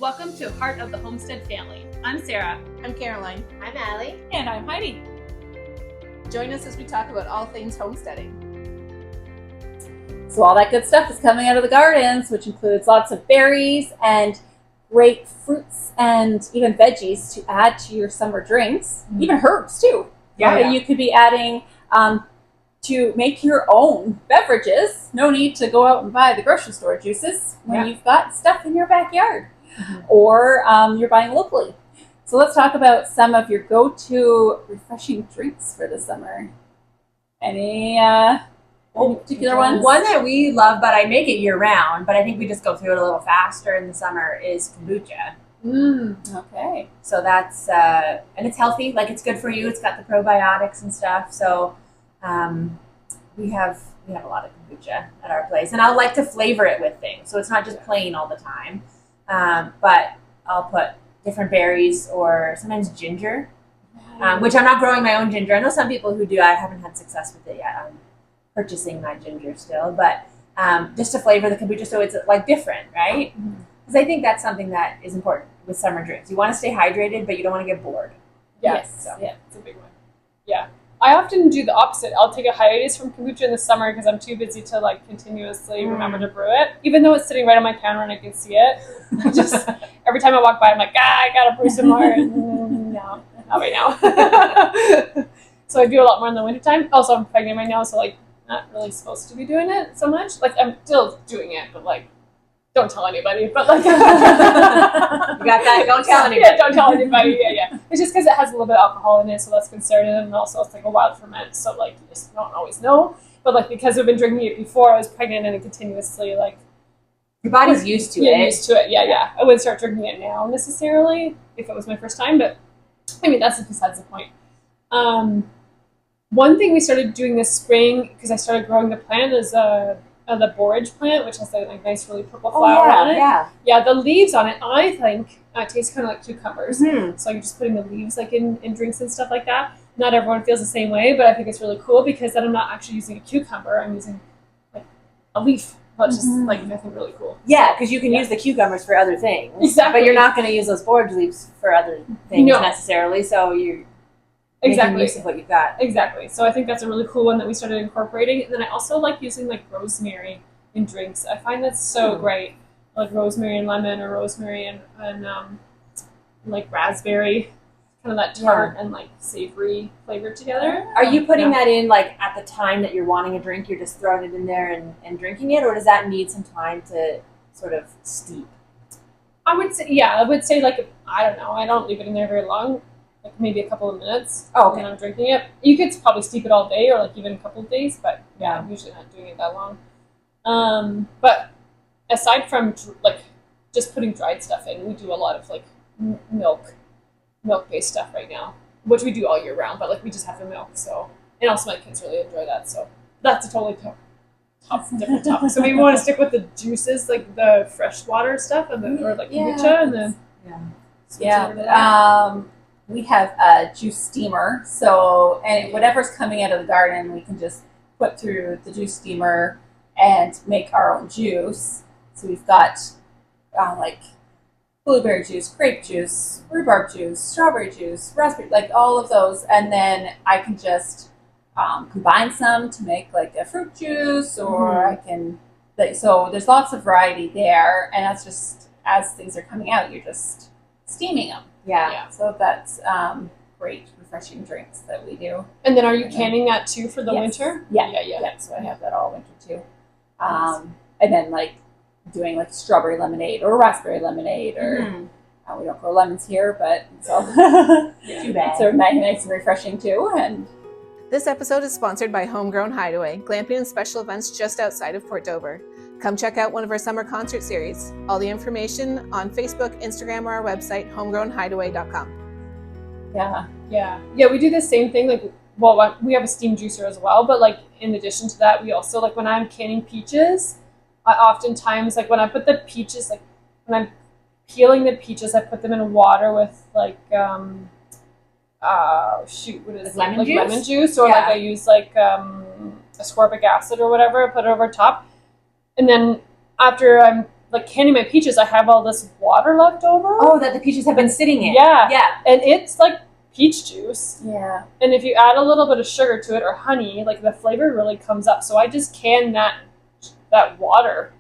Welcome to a part of the Homestead family. I'm Sarah. I'm Caroline. I'm Allie. And I'm Heidi. Join us as we talk about all things homesteading. So all that good stuff is coming out of the gardens, which includes lots of berries and great fruits and even veggies to add to your summer drinks, even herbs too. Yeah. You could be adding to make your own beverages. No need to go out and buy the grocery store juices when you've got stuff in your backyard or you're buying locally. So let's talk about some of your go-to refreshing drinks for the summer. Any particular ones? One that we love, but I make it year round, but I think we just go through it a little faster in the summer, is kombucha. Okay. So that's, and it's healthy, like it's good for you. It's got the probiotics and stuff. So we have a lot of kombucha at our place. And I like to flavor it with things. So it's not just plain all the time. But I'll put different berries or sometimes ginger, which I'm not growing my own ginger. I know some people who do. I haven't had success with it yet. I'm purchasing my ginger still, but just to flavor the kombucha so it's like different, right? Because I think that's something that is important with summer drinks. You want to stay hydrated, but you don't want to get bored. Yes. Yeah, it's a big one. Yeah. I often do the opposite. I'll take a hiatus from kombucha in the summer because I'm too busy to like continuously remember to brew it. Even though it's sitting right on my counter and I can see it, I just every time I walk by, I'm like, I gotta brew some more. No, not right now. So I do a lot more in the wintertime. Also, I'm pregnant right now, so like not really supposed to be doing it so much. Like I'm still doing it, but like don't tell anybody. But like you got that? Don't tell anybody. Yeah, don't tell anybody. Yeah. It's just because it has a little bit of alcohol in it, so that's concerning. And also it's like a wild ferment, so like you just don't always know. But like because I've been drinking it before I was pregnant and it continuously like your body's used to it. Used to it. Yeah. I wouldn't start drinking it now necessarily if it was my first time, but I mean that's besides the point. One thing we started doing this spring because I started growing the plant is the borage plant, which has a like, nice, really purple flower on it. Yeah, the leaves on it, I think, taste kind of like cucumbers. So you're just putting the leaves like in drinks and stuff like that. Not everyone feels the same way, but I think it's really cool because then I'm not actually using a cucumber. I'm using like a leaf, which is like I think really cool. Yeah, because you can use the cucumbers for other things. Exactly. But you're not going to use those borage leaves for other things necessarily. So you're making use of what you've got. Exactly. So I think that's a really cool one that we started incorporating. And then I also like using like rosemary in drinks. I find that's so great. Like rosemary and lemon or rosemary and like raspberry. Kind of that tart and like savory flavor together. Are you putting that in like at the time that you're wanting a drink, you're just throwing it in there and drinking it? Or does that need some time to sort of steep? I would say like, I don't know. I don't leave it in there very long. Like maybe a couple of minutes when I'm drinking it. You could probably steep it all day or like even a couple of days, but I'm usually not doing it that long. But aside from like just putting dried stuff in, we do a lot of like milk-based stuff right now, which we do all year round, but like we just have the milk. So, and also my kids really enjoy that. So that's a totally different topic. So maybe we want to stick with the juices, like the fresh water stuff, and or like kombucha, and then we have a juice steamer, so and whatever's coming out of the garden, we can just put through the juice steamer and make our own juice. So we've got like blueberry juice, grape juice, rhubarb juice, strawberry juice, raspberry, like all of those, and then I can just combine some to make like a fruit juice, or I can. So there's lots of variety there, and that's just as things are coming out, you're just steaming them. Yeah. So that's great, refreshing drinks that we do. And then are you canning that too for the winter? Yeah. So I have that all winter too. And then like doing like strawberry lemonade or raspberry lemonade or we don't grow lemons here, but it's all too bad. So nice and refreshing too. And This episode is sponsored by Homegrown Hideaway, glamping and special events just outside of Port Dover. Come check out one of our summer concert series. All the information on Facebook, Instagram, or our website, homegrownhideaway.com. Yeah, we do the same thing. Like, well, we have a steam juicer as well, but like in addition to that, we also like when I'm canning peaches, I oftentimes like when I put the peaches, like when I'm peeling the peaches, I put them in water with like lemon juice, or like I use like ascorbic acid or whatever. I put it over top, and then after I'm like canning my peaches, I have all this water left over. Oh, that the peaches have been sitting in. Yeah. Yeah. And it's like peach juice. Yeah. And if you add a little bit of sugar to it or honey, like the flavor really comes up. So I just can that water.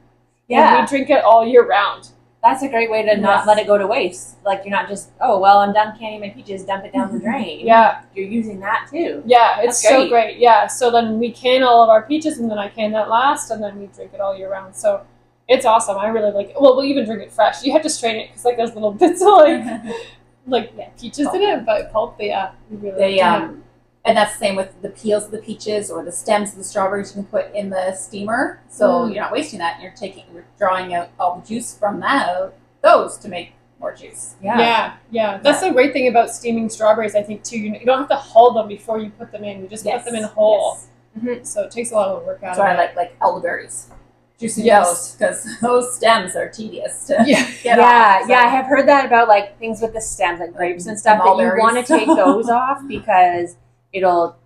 Yeah. And we drink it all year round. That's a great way to not Yes. let it go to waste. Like you're not just, oh, well, I'm done canning my peaches, dump it down the drain. Yeah. You're using that too. Yeah, it's That's so great. Yeah. So then we can all of our peaches and then I can that last and then we drink it all year round. So it's awesome. I really like it. Well, we'll even drink it fresh. You have to strain it because like there's little bits of like peaches in it, but pulp, yeah. We really They like it. and that's the same with the peels of the peaches or the stems of the strawberries you can put in the steamer. So you're not wasting that. You're drawing out all the juice from those to make more juice. Yeah. That's the great thing about steaming strawberries, I think, too. You don't have to hull them before you put them in. You just put them in whole. Yes. Mm-hmm. So it takes a lot of work out That's why of I it. like elderberries. Juicing Yes. those because those stems are tedious to Yeah. get Yeah, off. yeah, I have heard that about like things with the stems, like grapes and stuff, that you mulberries. want to take those off because it'll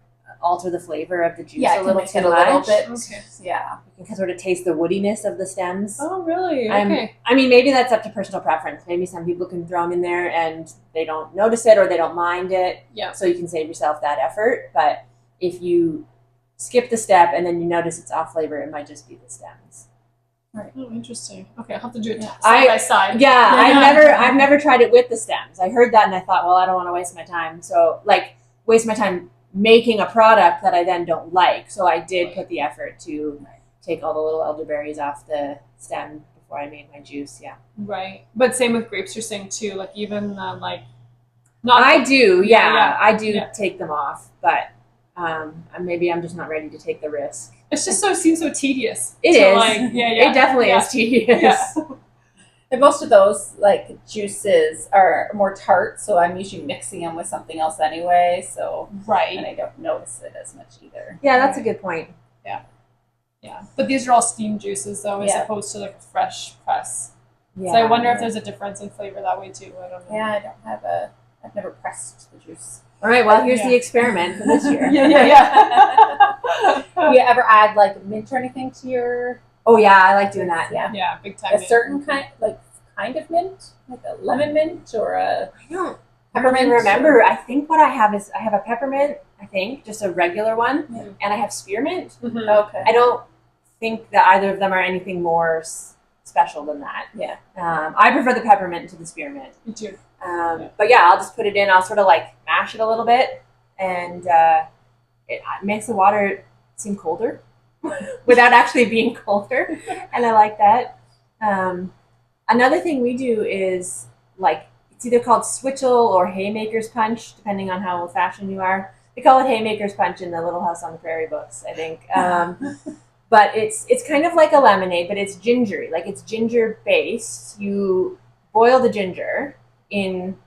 alter the flavor of the juice Yeah, a it can little make too it a little much. bit. Okay. Yeah. You can sort of taste the woodiness of the stems. Oh, really? I'm- Okay. I mean, maybe that's up to personal preference. Maybe some people can throw them in there and they don't notice it or they don't mind it. Yeah. So you can save yourself that effort. But if you skip the step and then you notice it's off flavor, it might just be the stems. Oh, interesting. Okay, I'll have to do it side I- by side. Yeah, I've never tried it with the stems. I heard that and I thought, well, I don't want to waste my time. So waste my time making a product that I then don't like. So I did put the effort to take all the little elderberries off the stem before I made my juice. Yeah. Right. But same with grapes, you're saying too. Like even not. I do, Yeah, I do yeah. take them off, but maybe I'm just not ready to take the risk. It's just seems so tedious. It to, is. Like, yeah. It definitely is tedious. Yeah. And most of those juices are more tart, so I'm usually mixing them with something else anyway. So Right. and I don't notice it as much either. Yeah, that's a good point. Yeah. But these are all steamed juices though, as Yeah. opposed to like fresh press. Yeah. So I wonder if there's a difference in flavor that way too. I don't know. Yeah, I've never pressed the juice. All right, well, here's Yeah. the experiment for this year. Do you ever add like mint or anything to your? Oh, yeah, I like doing that. Yeah. Yeah, big time. A certain kind of mint, like a lemon mint or a I don't peppermint. remember. I think what I have is I have a peppermint, I think, just a regular one, Yeah. and I have spearmint. Mhm. Okay. I don't think that either of them are anything more special than that. Yeah. I prefer the peppermint to the spearmint. Me too. But yeah, I'll just put it in. I'll sort of mash it a little bit, and it makes the water seem colder without actually being colder, and I like that. Another thing we do is it's either called switchel or haymaker's punch, depending on how old-fashioned you are. They call it haymaker's punch in the Little House on the Prairie books, I think. But it's kind of like a lemonade, but it's gingery. Like it's ginger based. You boil the ginger in,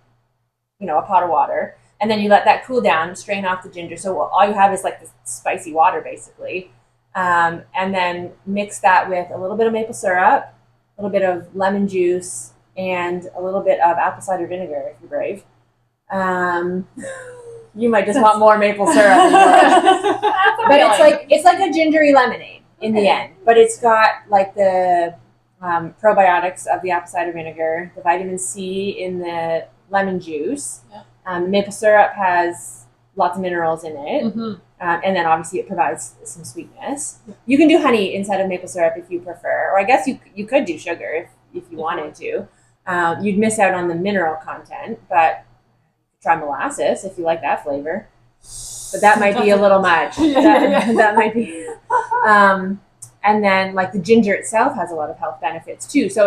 a pot of water, and then you let that cool down, strain off the ginger. So all you have is this spicy water, basically. And then mix that with a little bit of maple syrup, a little bit of lemon juice, and a little bit of apple cider vinegar, if you're brave. You might just want more maple syrup. But it's like a gingery lemonade in the end. But it's got the probiotics of the apple cider vinegar, the vitamin C in the lemon juice. Yeah. Maple syrup has lots of minerals in it. Mhm. And then obviously it provides some sweetness. You can do honey instead of maple syrup if you prefer, or I guess you could do sugar if you wanted to. You'd miss out on the mineral content, but try molasses if you like that flavor. But that might be a little much. That might be. And then the ginger itself has a lot of health benefits too. So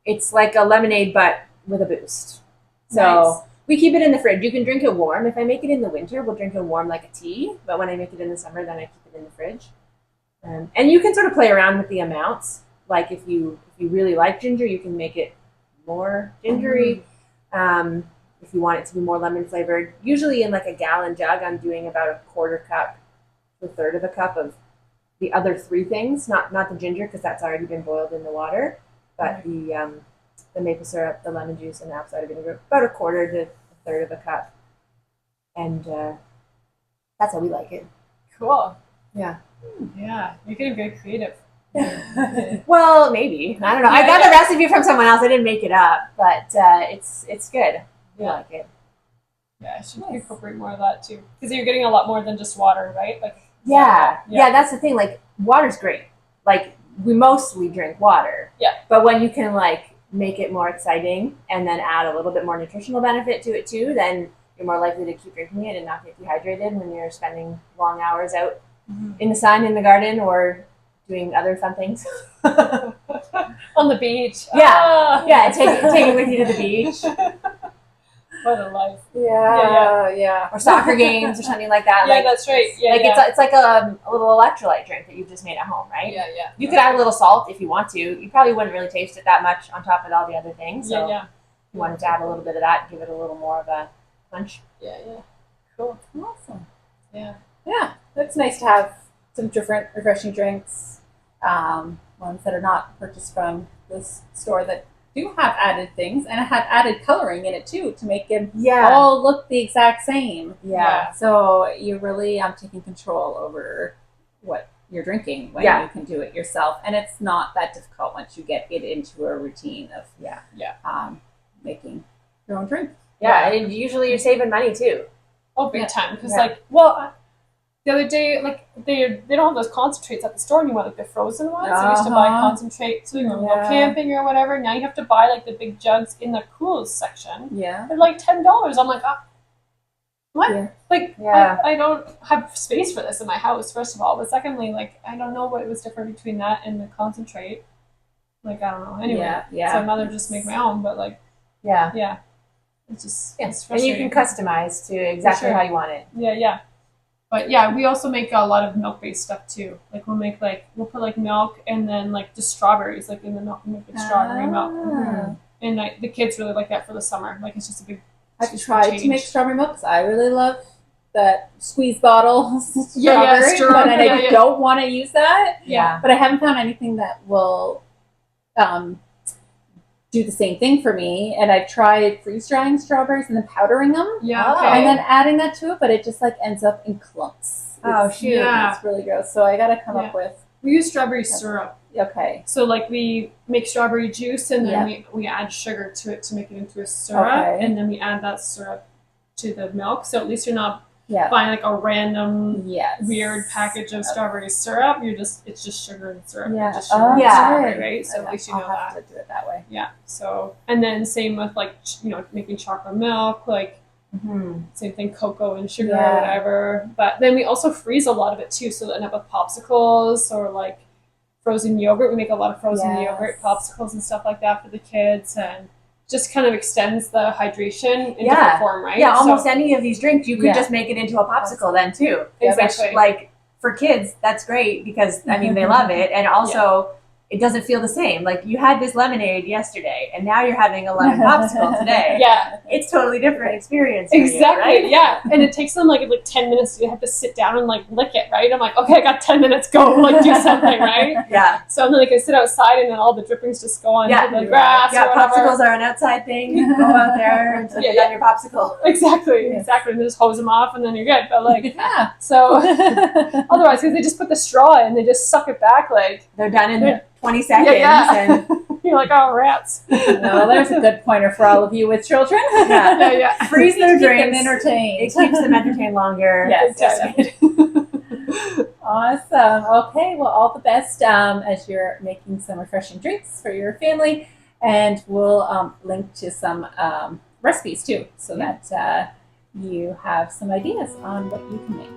it's like a lemonade but with a boost. So. Nice. We keep it in the fridge. You can drink it warm. If I make it in the winter, we'll drink it warm like a tea. But when I make it in the summer, then I keep it in the fridge. And you can sort of play around with the amounts. Like if you really like ginger, you can make it more gingery. If you want it to be more lemon flavored. Usually in a gallon jug, I'm doing about a quarter cup to a third of a cup of the other three things. Not the ginger because that's already been boiled in the water, but the maple syrup, the lemon juice, and the apple cider vinegar, about a quarter to a third of a cup. And that's how we like it. Cool. Yeah. Yeah, you're getting very creative. Well, maybe. I don't know. I got the recipe from someone else. I didn't make it up, but it's good. I like it. Yeah, I should incorporate more of that too, because you're getting a lot more than just water, right? Like Yeah, that's the thing. Like, water's great. Like, we mostly drink water. Yeah. But when you can like make it more exciting and then add a little bit more nutritional benefit to it too, then you're more likely to keep drinking it and not get dehydrated when you're spending long hours out in the sun, in the garden, or doing other fun things. On the beach. Yeah, take it with you to the beach. What a life. Yeah. Or soccer games or something like that. Yeah, like, that's right. Yeah, It's like a little electrolyte drink that you've just made at home, right? Yeah. You could add a little salt if you want to. You probably wouldn't really taste it that much on top of all the other things. So if you wanted to add a little bit of that, give it a little more of a punch. Yeah. Cool. Awesome. Yeah. Yeah, it's nice to have some different refreshing drinks, ones that are not purchased from this store that do have added things and have added coloring in it too to make them all look the exact same. Yeah. So you're really taking control over what you're drinking when you can do it yourself, and it's not that difficult once you get it into a routine of making your own drink. Yeah, and usually you're saving money too. Oh, big time. Because the other day, like they don't have those concentrates at the store anymore, like the frozen ones. I used to buy concentrate so you go camping or whatever. Now you have to buy like the big jugs in the cools section. Yeah. They're like $10. I'm like, what? Yeah. Like, I don't have space for this in my house, first of all. But secondly, like, I don't know what was different between that and the concentrate. Like, I don't know. Anyway, so I'd rather just make my own. But like, it's just it's and you can customize to exactly how you want it. Yeah. But we also make a lot of milk-based stuff too. Like we'll put like milk and then like just strawberries like in the milk and make it strawberry milk. Mm-hmm. And the kids really like that for the summer. Like it's just a big. I've tried to make strawberry milk because I really love that squeeze bottle strawberry, but I don't want to use that. Yeah. But I haven't found anything that will do the same thing for me, and I've tried freeze drying strawberries and then powdering them, and then adding that to it, but it just like ends up in clumps. It's really gross. So I got to come up with. We use strawberry syrup. Okay. So like we make strawberry juice and then we add sugar to it to make it into a syrup, and then we add that syrup to the milk. So at least you're not buying like a random weird package of strawberry syrup. It's just sugar and syrup. Yeah. Just sugar and strawberry, right? So at least you know I'll have to do it that way. Yeah. So and then same with like making chocolate milk, like same thing, cocoa and sugar or whatever. But then we also freeze a lot of it too, so that end up with popsicles or like frozen yogurt. We make a lot of frozen yogurt popsicles and stuff like that for the kids, and just kind of extends the hydration in different form, right? Yeah, almost any of these drinks, you could just make it into a popsicle then too. Exactly. Which, like, for kids, that's great because, I mean, they love it. And also, it doesn't feel the same. Like, you had this lemonade yesterday, and now you're having a lemon popsicle today. It's totally different experience for you, right? And it takes them, like 10 minutes. You have to sit down and, like, lick it, right? I'm like, okay, I got 10 minutes. Go, like, do something, right? So then, like, I sit outside, and then all the drippings just go on to the grass or whatever. Popsicles are an outside thing. You go out there and put on your popsicle. Exactly. And just hose them off, and then you're good. But, like, so otherwise, because they just put the straw in, they just suck it back, like. They're done in 20 seconds. And you're like, oh, rats. No, there's a good pointer for all of you with children. Freeze their drinks. Keep them entertained. It keeps them entertained longer. Awesome. Okay, well, all the best as you're making some refreshing drinks for your family. And we'll link to some recipes too, so that you have some ideas on what you can make.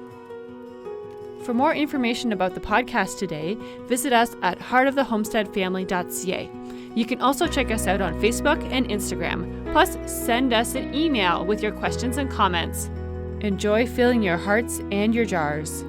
For more information about the podcast today, visit us at heartofthehomesteadfamily.ca. You can also check us out on Facebook and Instagram. Plus, send us an email with your questions and comments. Enjoy filling your hearts and your jars.